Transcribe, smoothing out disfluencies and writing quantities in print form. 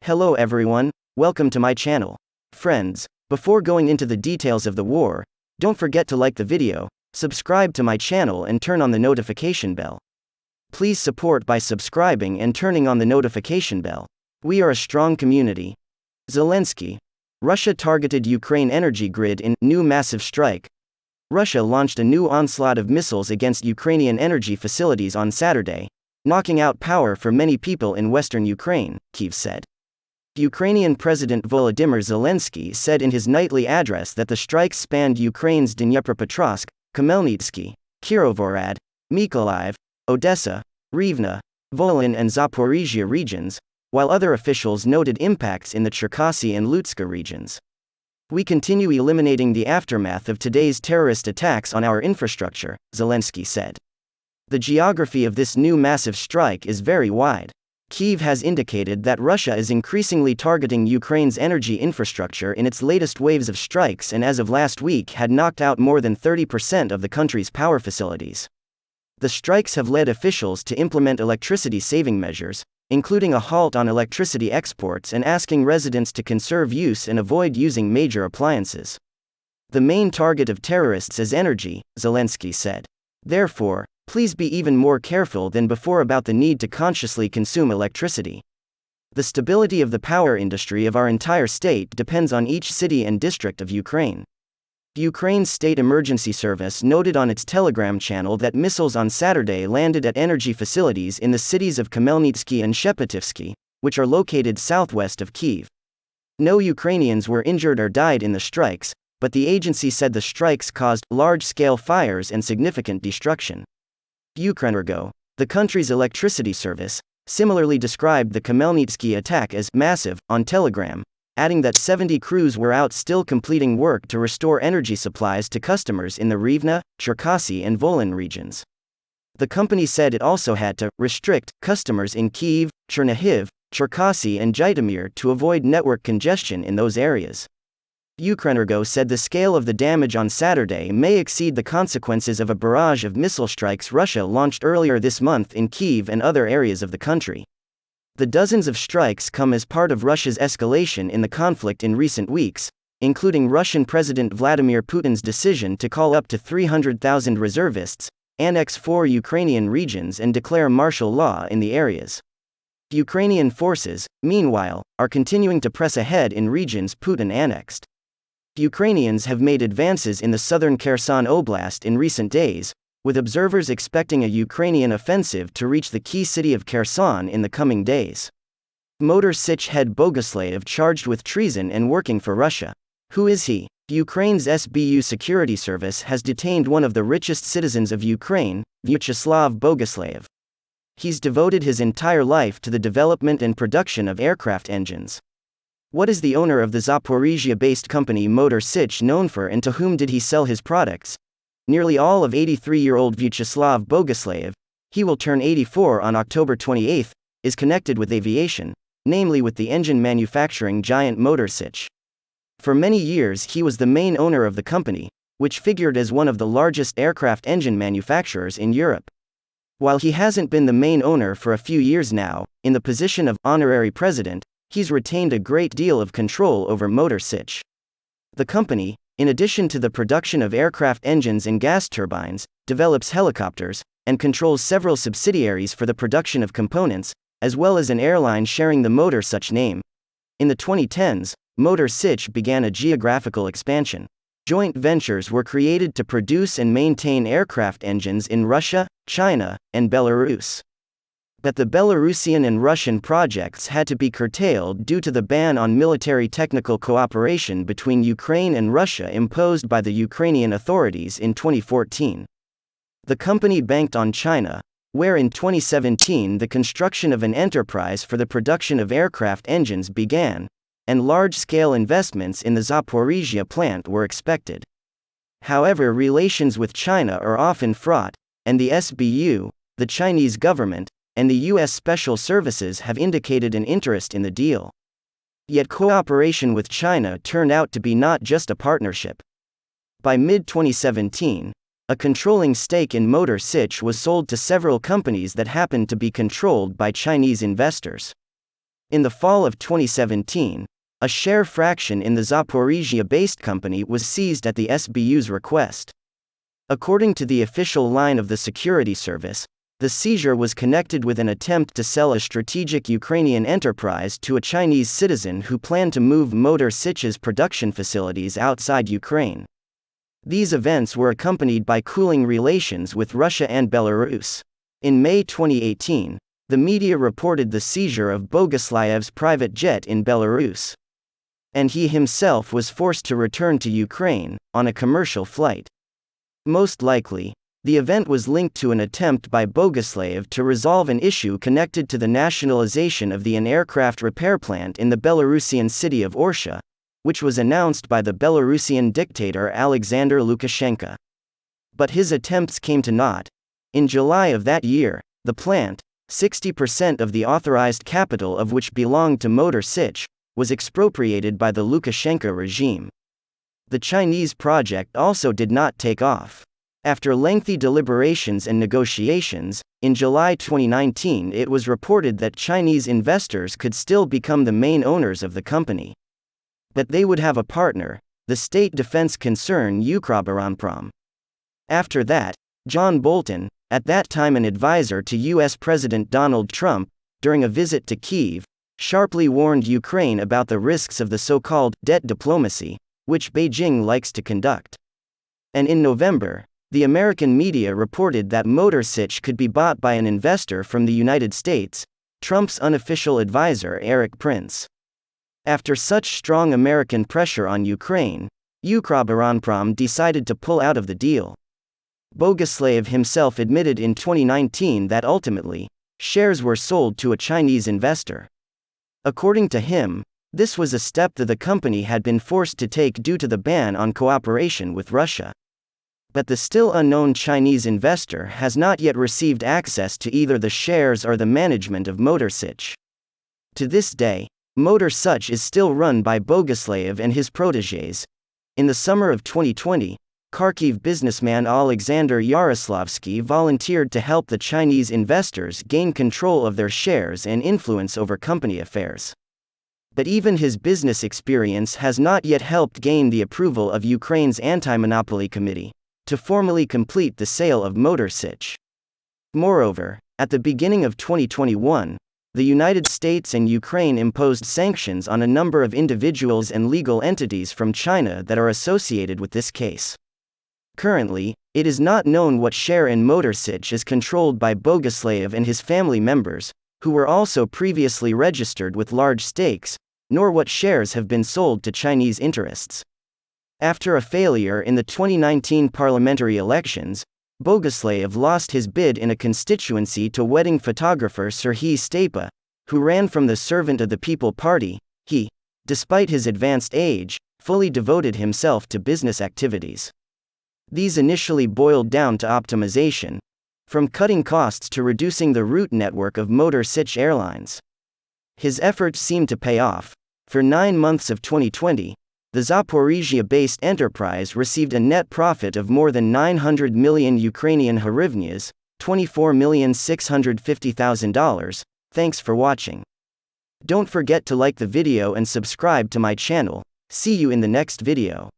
Hello everyone, welcome to my channel. Friends, before going into the details of the war, don't forget to like the video, subscribe to my channel and turn on the notification bell. Please support by subscribing and turning on the notification bell. We are a strong community. Zelensky. Russia targeted Ukraine energy grid in new massive strike. Russia launched a new onslaught of missiles against Ukrainian energy facilities on Saturday, knocking out power for many people in western Ukraine, Kyiv said. Ukrainian President Volodymyr Zelensky said in his nightly address that the strikes spanned Ukraine's Dnipropetrovsk, Khmelnytsky, Kirovohrad, Mykolaiv, Odessa, Rivne, Volyn and Zaporizhia regions, while other officials noted impacts in the Cherkasy and Lutska regions. We continue eliminating the aftermath of today's terrorist attacks on our infrastructure, Zelensky said. The geography of this new massive strike is very wide. Kyiv has indicated that Russia is increasingly targeting Ukraine's energy infrastructure in its latest waves of strikes and as of last week had knocked out more than 30% of the country's power facilities. The strikes have led officials to implement electricity-saving measures, including a halt on electricity exports and asking residents to conserve use and avoid using major appliances. The main target of terrorists is energy, Zelensky said. Therefore, please be even more careful than before about the need to consciously consume electricity. The stability of the power industry of our entire state depends on each city and district of Ukraine. Ukraine's State Emergency Service noted on its Telegram channel that missiles on Saturday landed at energy facilities in the cities of Khmelnytsky and Shepetivsky, which are located southwest of Kyiv. No Ukrainians were injured or died in the strikes, but the agency said the strikes caused large-scale fires and significant destruction. Ukrenergo, the country's electricity service, similarly described the Khmelnytsky attack as massive on Telegram, adding that 70 crews were out still completing work to restore energy supplies to customers in the Rivne, Cherkasy and Volyn regions. The company said it also had to restrict customers in Kyiv, Chernihiv, Cherkasy and Zhytomyr to avoid network congestion in those areas. Ukrenergo said the scale of the damage on Saturday may exceed the consequences of a barrage of missile strikes Russia launched earlier this month in Kyiv and other areas of the country. The dozens of strikes come as part of Russia's escalation in the conflict in recent weeks, including Russian President Vladimir Putin's decision to call up to 300,000 reservists, annex 4 Ukrainian regions and declare martial law in the areas. Ukrainian forces, meanwhile, are continuing to press ahead in regions Putin annexed. Ukrainians have made advances in the southern Kherson Oblast in recent days, with observers expecting a Ukrainian offensive to reach the key city of Kherson in the coming days. Motor Sich head Boguslav charged with treason and working for Russia. Who is he? Ukraine's SBU security service has detained one of the richest citizens of Ukraine, Vyacheslav Boguslav. He's devoted his entire life to the development and production of aircraft engines. What is the owner of the Zaporizhia-based company Motor Sich known for and to whom did he sell his products? Nearly all of 83-year-old Vyacheslav Boguslav, he will turn 84 on October 28, is connected with aviation, namely with the engine manufacturing giant Motor Sich. For many years he was the main owner of the company, which figured as one of the largest aircraft engine manufacturers in Europe. While he hasn't been the main owner for a few years now, in the position of honorary president, he's retained a great deal of control over Motor Sich. The company, in addition to the production of aircraft engines and gas turbines, develops helicopters, and controls several subsidiaries for the production of components, as well as an airline sharing the Motor Sich name. In the 2010s, Motor Sich began a geographical expansion. Joint ventures were created to produce and maintain aircraft engines in Russia, China, and Belarus. But the Belarusian and Russian projects had to be curtailed due to the ban on military technical cooperation between Ukraine and Russia imposed by the Ukrainian authorities in 2014. The company banked on China, where in 2017 the construction of an enterprise for the production of aircraft engines began, and large-scale investments in the Zaporizhia plant were expected. However, relations with China are often fraught, and the SBU, the Chinese government, and the U.S. Special Services have indicated an interest in the deal. Yet cooperation with China turned out to be not just a partnership. By mid-2017, a controlling stake in Motor Sich was sold to several companies that happened to be controlled by Chinese investors. In the fall of 2017, a share fraction in the Zaporizhia-based company was seized at the SBU's request. According to the official line of the security service, the seizure was connected with an attempt to sell a strategic Ukrainian enterprise to a Chinese citizen who planned to move Motor Sich's production facilities outside Ukraine. These events were accompanied by cooling relations with Russia and Belarus. In May 2018, the media reported the seizure of Boguslayev's private jet in Belarus. And he himself was forced to return to Ukraine, on a commercial flight. Most likely, the event was linked to an attempt by Boguslayev to resolve an issue connected to the nationalization of an aircraft repair plant in the Belarusian city of Orsha, which was announced by the Belarusian dictator Alexander Lukashenko. But his attempts came to naught. In July of that year, the plant, 60% of the authorized capital of which belonged to Motor Sich, was expropriated by the Lukashenko regime. The Chinese project also did not take off. After lengthy deliberations and negotiations, in July 2019 it was reported that Chinese investors could still become the main owners of the company. But they would have a partner, the state defense concern Ukroboronprom. After that, John Bolton, at that time an advisor to U.S. President Donald Trump, during a visit to Kyiv, sharply warned Ukraine about the risks of the so-called debt diplomacy, which Beijing likes to conduct. And in November, the American media reported that Motor Sich could be bought by an investor from the United States, Trump's unofficial advisor Erik Prince. After such strong American pressure on Ukraine, Ukroboronprom decided to pull out of the deal. Boguslayev himself admitted in 2019 that ultimately, shares were sold to a Chinese investor. According to him, this was a step that the company had been forced to take due to the ban on cooperation with Russia. But the still unknown Chinese investor has not yet received access to either the shares or the management of Motor Sich. To this day, Motor Sich is still run by Boguslayev and his protégés. In the summer of 2020, Kharkiv businessman Alexander Yaroslavsky volunteered to help the Chinese investors gain control of their shares and influence over company affairs. But even his business experience has not yet helped gain the approval of Ukraine's Anti-Monopoly Committee to formally complete the sale of Motor Sich. Moreover, at the beginning of 2021, the United States and Ukraine imposed sanctions on a number of individuals and legal entities from China that are associated with this case. Currently, it is not known what share in Motor Sich is controlled by Boguslayev and his family members, who were also previously registered with large stakes, nor what shares have been sold to Chinese interests. After a failure in the 2019 parliamentary elections, Boguslayev lost his bid in a constituency to wedding photographer Serhiy Stepa, who ran from the Servant of the People Party. He, despite his advanced age, fully devoted himself to business activities. These initially boiled down to optimization, from cutting costs to reducing the route network of Motor Sich Airlines. His efforts seemed to pay off. For 9 months of 2020, the Zaporizhia-based enterprise received a net profit of more than 900 million Ukrainian hryvnias, $24,650,000. Thanks for watching. Don't forget to like the video and subscribe to my channel. See you in the next video.